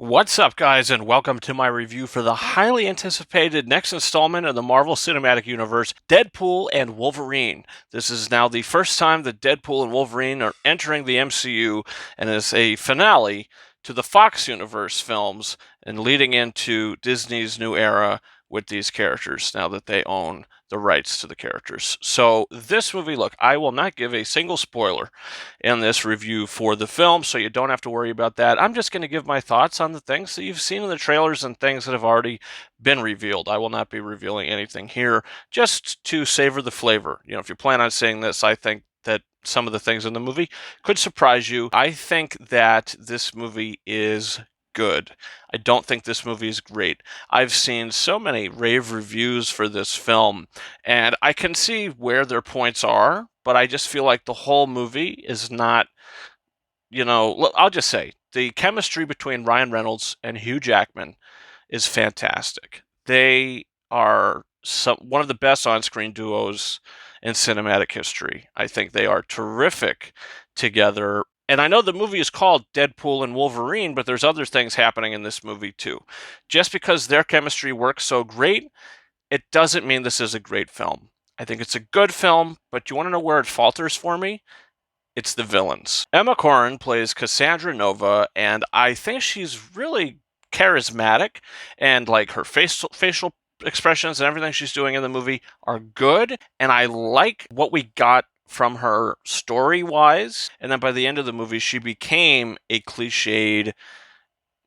What's up, guys, and welcome to my review for the highly anticipated next installment of the Marvel Cinematic Universe, Deadpool and Wolverine. This is now the first time that Deadpool and Wolverine are entering the MCU and is a finale to the Fox Universe films and leading into Disney's new era with these characters now that they own the rights to the characters. So this movie, look, I will not give a single spoiler in this review for the film, so you don't have to worry about that. I'm just going to give my thoughts on the things that you've seen in the trailers and things that have already been revealed. I will not be revealing anything here, just to savor the flavor. You know, if you plan on seeing this, I think that some of the things in the movie could surprise you. I think that this movie is good. I don't think this movie is great. I've seen so many rave reviews for this film, and I can see where their points are, but I just feel like the whole movie is not, I'll just say the chemistry between Ryan Reynolds and Hugh Jackman is fantastic. They are one of the best on-screen duos in cinematic history. I think they are terrific together. And I know the movie is called Deadpool and Wolverine, but there's other things happening in this movie too. Just because their chemistry works so great, it doesn't mean this is a great film. I think it's a good film, but you want to know where it falters for me? It's the villains. Emma Corrin plays Cassandra Nova, and I think she's really charismatic, and like her facial expressions and everything she's doing in the movie are good, and I like what we got from her story wise. And then by the end of the movie, she became a cliched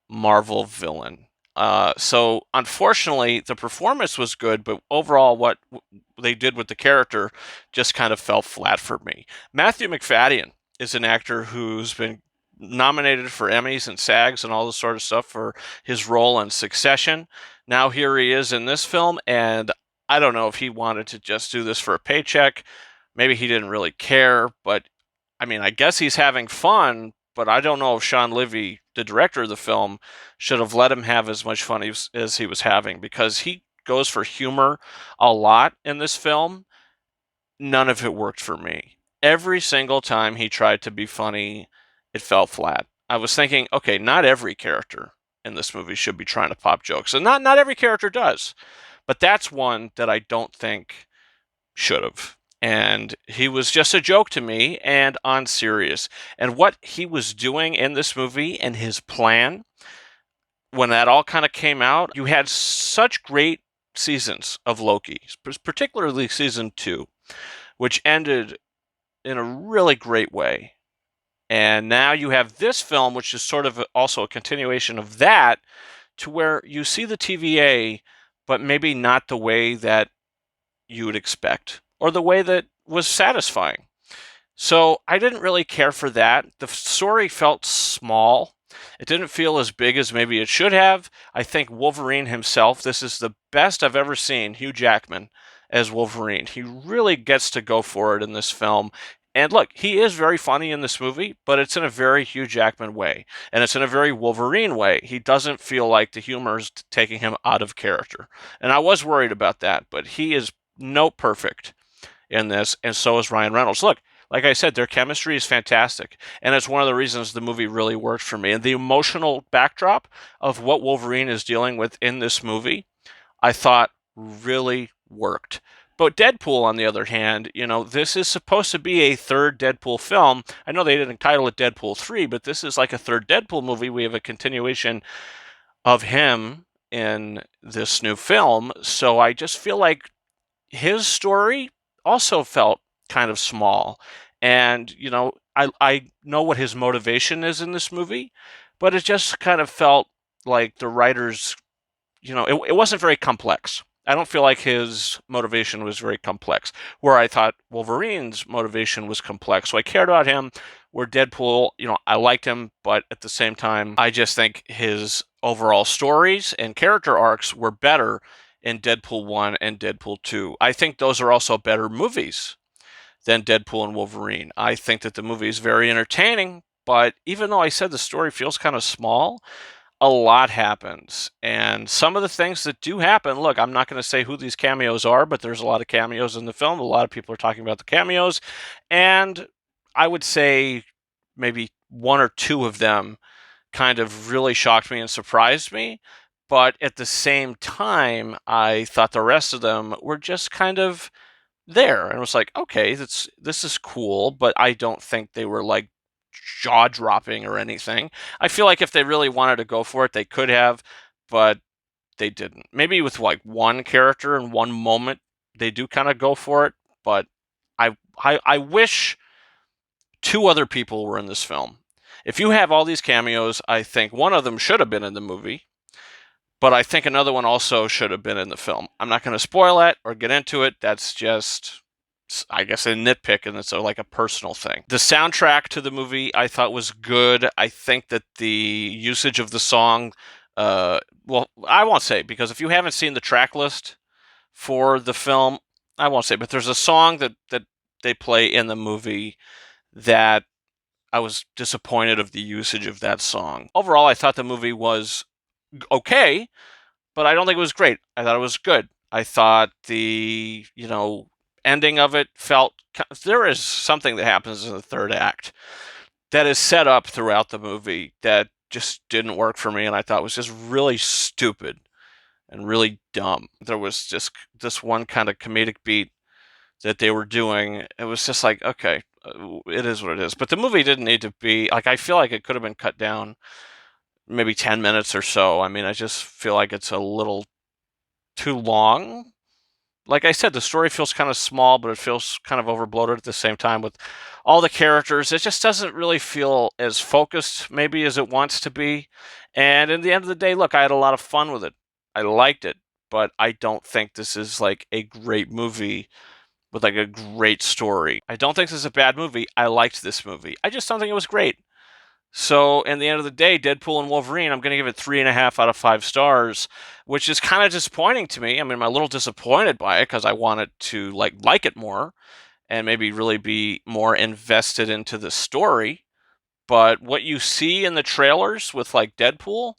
Marvel villain. So unfortunately, the performance was good, but overall, what they did with the character just kind of fell flat for me. Matthew McFadden is an actor who's been nominated for Emmys and SAGs and all this sort of stuff for his role in Succession. Now here he is in this film, and I don't know if he wanted to just do this for a paycheck. Maybe he didn't really care, but I mean, I guess he's having fun, but I don't know if Sean Levy, the director of the film, should have let him have as much fun as he was having, because he goes for humor a lot in this film. None of it worked for me. Every single time he tried to be funny, it fell flat. I was thinking, okay, not every character in this movie should be trying to pop jokes, and not every character does, but that's one that I don't think should have. And he was just a joke to me and unserious. And what he was doing in this movie and his plan, when that all kind of came out, you had such great seasons of Loki, particularly season 2, which ended in a really great way. And now you have this film, which is sort of also a continuation of that, to where you see the TVA, but maybe not the way that you would expect or the way that was satisfying. So I didn't really care for that. The story felt small. It didn't feel as big as maybe it should have. I think Wolverine himself, this is the best I've ever seen Hugh Jackman as Wolverine. He really gets to go for it in this film. And look, he is very funny in this movie, but it's in a very Hugh Jackman way. And it's in a very Wolverine way. He doesn't feel like the humor is taking him out of character. And I was worried about that, but he is no perfect in this, and so is Ryan Reynolds. Look, like I said, their chemistry is fantastic, and it's one of the reasons the movie really worked for me. And the emotional backdrop of what Wolverine is dealing with in this movie, I thought really worked. But Deadpool, on the other hand, this is supposed to be a third Deadpool film. I know they didn't title it Deadpool 3, but this is like a third Deadpool movie. We have a continuation of him in this new film, so I just feel like his story also felt kind of small. And, I know what his motivation is in this movie, but it just kind of felt like the writers, it wasn't very complex. I don't feel like his motivation was very complex, where I thought Wolverine's motivation was complex. So I cared about him, where Deadpool, I liked him, but at the same time, I just think his overall stories and character arcs were better in Deadpool 1 and Deadpool 2. I think those are also better movies than Deadpool and Wolverine. I think that the movie is very entertaining, but even though I said the story feels kind of small, a lot happens. And some of the things that do happen, look, I'm not going to say who these cameos are, but there's a lot of cameos in the film. A lot of people are talking about the cameos. And I would say maybe one or two of them kind of really shocked me and surprised me. But at the same time, I thought the rest of them were just kind of there, and it was like, okay, this is cool, but I don't think they were like jaw dropping or anything. I feel like if they really wanted to go for it, they could have, but they didn't. Maybe with like one character and one moment, they do kind of go for it, but I wish two other people were in this film. If you have all these cameos, I think one of them should have been in the movie, but I think another one also should have been in the film. I'm not going to spoil that or get into it. That's just, I guess, a nitpick, and it's like a personal thing. The soundtrack to the movie I thought was good. I think that the usage of the song, well, I won't say, because if you haven't seen the track list for the film, I won't say, but there's a song that they play in the movie that I was disappointed of the usage of that song. Overall, I thought the movie was okay, but I don't think it was great. I thought it was good. I thought the, ending of it felt, there is something that happens in the third act that is set up throughout the movie that just didn't work for me, and I thought was just really stupid and really dumb. There was just this one kind of comedic beat that they were doing. It was just like, okay, it is what it is. But the movie didn't need to be, like, I feel like it could have been cut down maybe 10 minutes or so. I mean, I just feel like it's a little too long. Like I said, the story feels kind of small, but it feels kind of overbloated at the same time with all the characters. It just doesn't really feel as focused maybe as it wants to be. And in the end of the day, look, I had a lot of fun with it. I liked it, but I don't think this is like a great movie with like a great story. I don't think this is a bad movie. I liked this movie. I just don't think it was great. So, in the end of the day, Deadpool and Wolverine, I'm going to give it 3.5 out of 5 stars, which is kind of disappointing to me. I mean, I'm a little disappointed by it because I wanted to like it more and maybe really be more invested into the story. But what you see in the trailers with like Deadpool,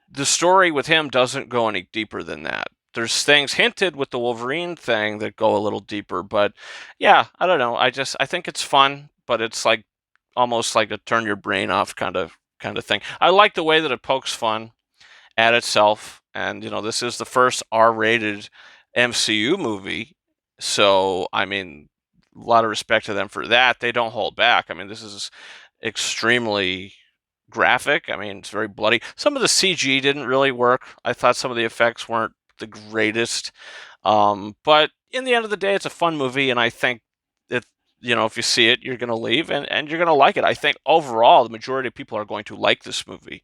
the story with him doesn't go any deeper than that. There's things hinted with the Wolverine thing that go a little deeper, but yeah, I don't know. I think it's fun, but it's like almost like a turn your brain off kind of thing. I like the way that it pokes fun at itself, and this is the first R-rated MCU movie, so I mean, a lot of respect to them for that. They don't hold back. I mean, this is extremely graphic. I mean, it's very bloody. Some of the CG didn't really work. I thought some of the effects weren't the greatest. But in the end of the day, it's a fun movie, and I think that, if you see it, you're going to leave and you're going to like it. I think overall, the majority of people are going to like this movie.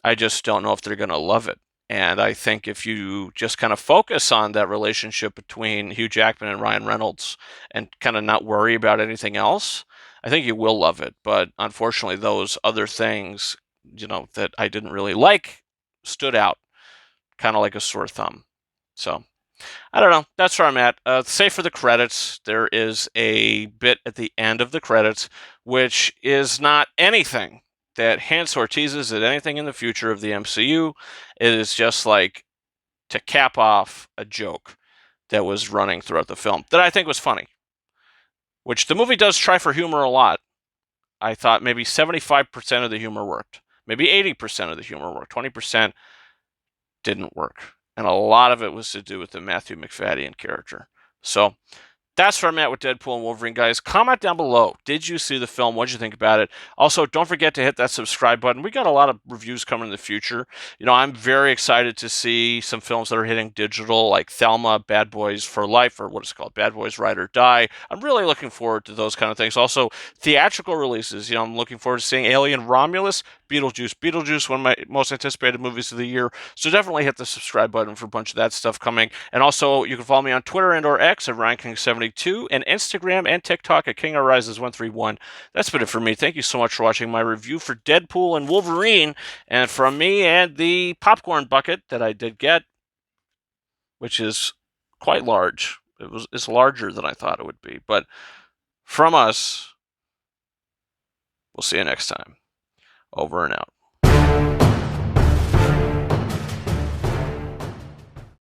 I just don't know if they're going to love it. And I think if you just kind of focus on that relationship between Hugh Jackman and Ryan Reynolds and kind of not worry about anything else, I think you will love it. But unfortunately, those other things, that I didn't really like stood out kind of like a sore thumb. So I don't know. That's where I'm at. Save for the credits, there is a bit at the end of the credits, which is not anything that hints or teases at anything in the future of the MCU. It is just like to cap off a joke that was running throughout the film that I think was funny, which the movie does try for humor a lot. I thought maybe 75% of the humor worked. Maybe 80% of the humor worked. 20% didn't work. And a lot of it was to do with the Matthew McFadden character. So that's where I'm at with Deadpool and Wolverine, guys. Comment down below. Did you see the film? What did you think about it? Also, don't forget to hit that subscribe button. We got a lot of reviews coming in the future. I'm very excited to see some films that are hitting digital, like Thelma, Bad Boys for Life, or what is it called, Bad Boys Ride or Die. I'm really looking forward to those kind of things. Also, theatrical releases. I'm looking forward to seeing Alien Romulus, Beetlejuice, one of my most anticipated movies of the year. So definitely hit the subscribe button for a bunch of that stuff coming. And also, you can follow me on Twitter and/or X at RyanKing72 and Instagram and TikTok at KingRises131. That's been it for me. Thank you so much for watching my review for Deadpool and Wolverine. And from me and the popcorn bucket that I did get, which is quite large. It's larger than I thought it would be. But from us, we'll see you next time. Over and out.